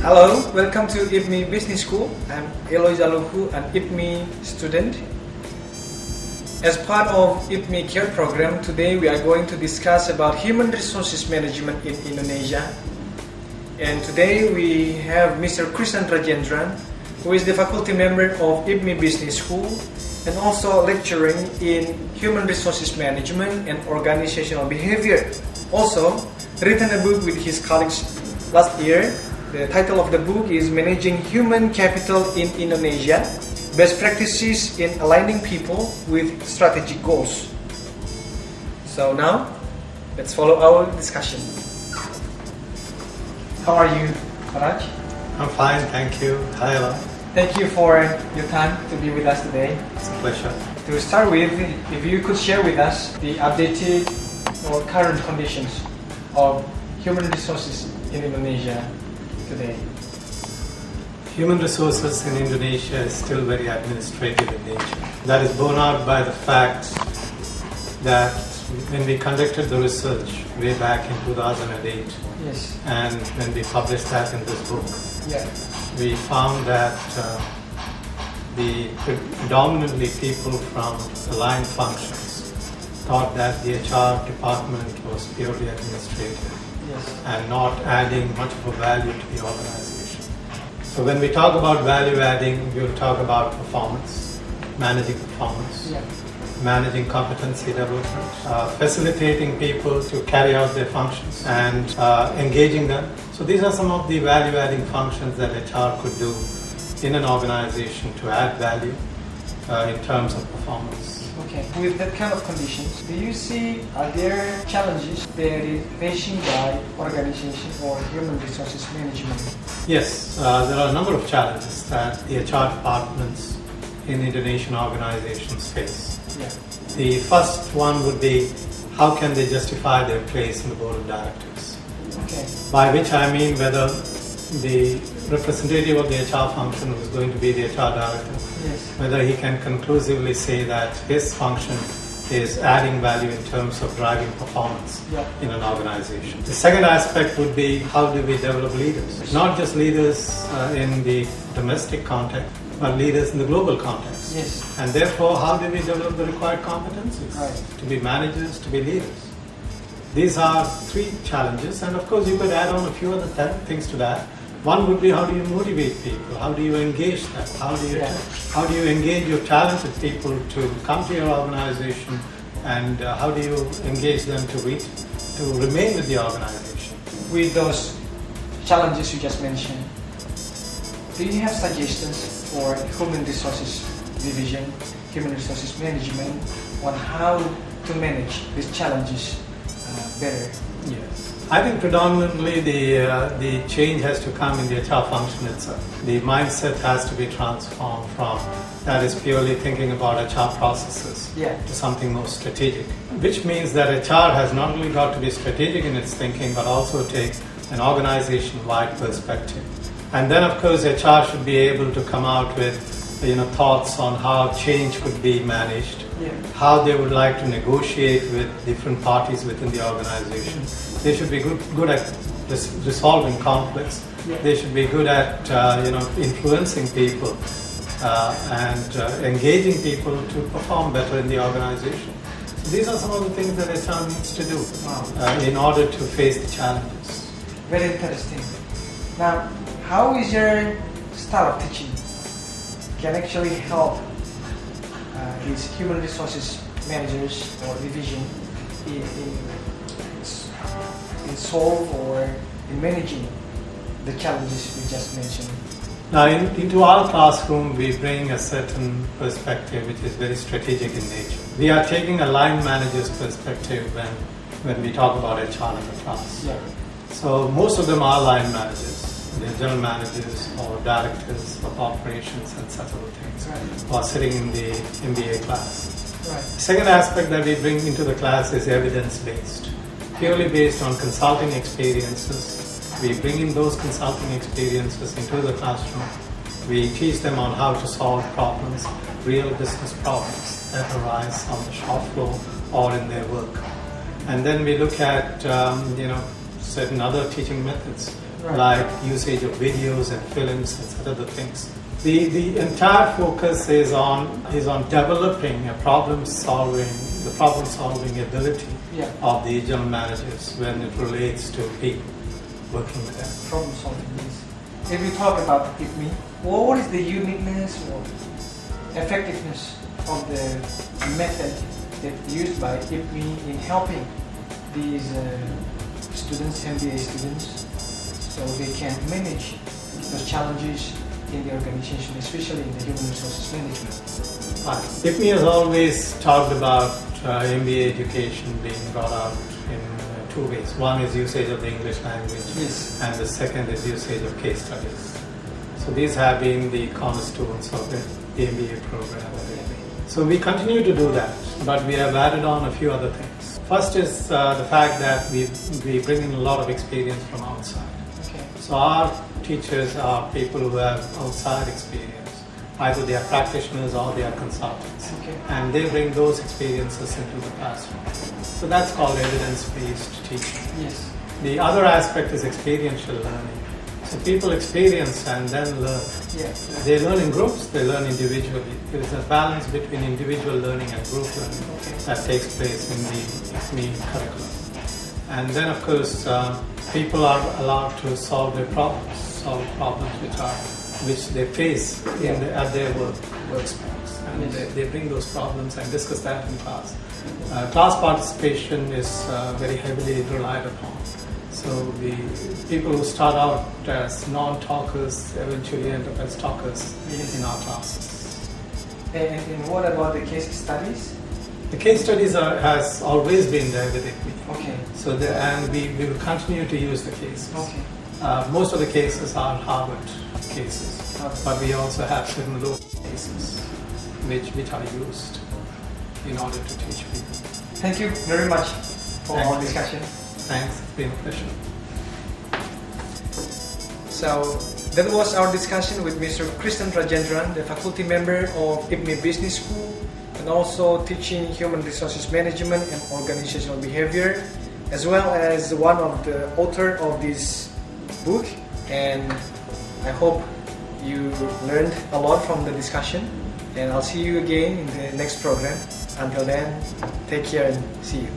Hello, welcome to IPMI Business School. I'm Eloy Zalukhu, an IPMI student. As part of IPMI Care program, today we are going to discuss about human resources management in Indonesia. And today we have Mr. Krishnan Rajendran, who is the faculty member of IPMI Business School and also lecturing in human resources management and organizational behavior. Also, written a book with his colleagues last year. The title of the book is Managing Human Capital in Indonesia, Best Practices in Aligning People with Strategic Goals. So now, let's follow our discussion. How are you, Raj? I'm fine, thank you. Hi, Eloy. Thank you for your time to be with us today. It's a pleasure. To start with, if you could share with us the updated or current conditions of human resources in Indonesia today. Human resources in Indonesia is still very administrative in nature. That is borne out by the fact that when we conducted the research way back in 2008, yes, and when we published that in this book, yeah, we found that the predominantly people from aligned functions thought that the HR department was purely administrative. yes, And not adding much of a value to the organization. So when we talk about value adding, we'll talk about performance, managing performance, yeah, managing competency development, facilitating people to carry out their functions and engaging them. So these are some of the value adding functions that HR could do in an organization to add value in terms of performance. Okay, with that kind of conditions, do you see, are there challenges that is facing by organization or human resources management? Yes, there are a number of challenges that the HR departments in Indonesian organizations face. Yeah. The first one would be, how can they justify their place in the board of directors? Okay. By which I mean whether the representative of the HR function who is going to be the HR director, yes, whether he can conclusively say that his function is adding value in terms of driving performance, yeah, in an organization. The second aspect would be, how do we develop leaders? Not just leaders in the domestic context, but leaders in the global context. yes, And therefore, how do we develop the required competencies right, to be managers, to be leaders? These are three challenges, and of course you could add on a few other things to that. One would be, how do you motivate people? How do you engage them? How do you engage your talented people to come to your organization, and how do you engage them to remain with the organization? With those challenges you just mentioned, do you have suggestions for human resources division, human resources management on how to manage these challenges better? Yes. I think predominantly the change has to come in the HR function itself. The mindset has to be transformed from that is purely thinking about HR processes, yeah, to something more strategic. Which means that HR has not only got to be strategic in its thinking, but also take an organization-wide perspective. And then of course HR should be able to come out with thoughts on how change could be managed, yeah, how they would like to negotiate with different parties within the organization. They should be good at resolving conflicts. yeah, They should be good at influencing people and engaging people to perform better in the organization. So these are some of the things that HR needs to do in order to face the challenges. very interesting. Now, how is your style of teaching can actually help these human resources managers or division in solve or in managing the challenges we just mentioned? Now, into our classroom, we bring a certain perspective which is very strategic in nature. We are taking a line manager's perspective when we talk about HR in the class. Yeah. So most of them are line managers, they're general managers or directors of operations and such other things, Right. who are sitting in the MBA class. Right. The second aspect that we bring into the class is evidence-based, purely based on consulting experiences. We bring in those consulting experiences into the classroom. We teach them on how to solve problems, real business problems that arise on the shop floor or in their work. And then we look at certain other teaching methods like usage of videos and films and such other things. The entire focus is on developing the problem solving ability of the general managers when it relates to people working with them. Problem solving, yes. If we talk about IPMI, what is the uniqueness or effectiveness of the method that used by IPMI in helping these students, MBA students, so they can manage those challenges in the organization, especially in the human resources management? IPMI has always talked about MBA education being brought out in two ways. One is usage of the English language, and the second is usage of case studies. So these have been the cornerstones of the MBA program. So we continue to do that, but we have added on a few other things. First is the fact that we bring in a lot of experience from outside. So our teachers are people who have outside experience. Either they are practitioners or they are consultants. And they bring those experiences into the classroom. So that's called evidence-based teaching. The other aspect is experiential learning. So people experience and then learn. They learn in groups, they learn individually. There is a balance between individual learning and group learning that takes place in the IPMI curriculum. And then of course, people are allowed to solve their problems, which they face at their workspace. And they bring those problems and discuss that in class. Class participation is very heavily relied upon. So the people who start out as non-talkers eventually end up as talkers in our classes. And what about the case studies? The case studies has always been there with IPMI. So and we will continue to use the cases. Most of the cases are Harvard cases, but we also have certain local cases which are used in order to teach people. Thank you very much for our discussion. Thanks, it's been a pleasure. So that was our discussion with Mr. Krishnan Rajendran, the faculty member of IPMI Business School, and also teaching human resources management and organizational behavior, as well as one of the author of this book. And I hope you learned a lot from the discussion, and I'll see you again in the next program. Until then, take care and see you.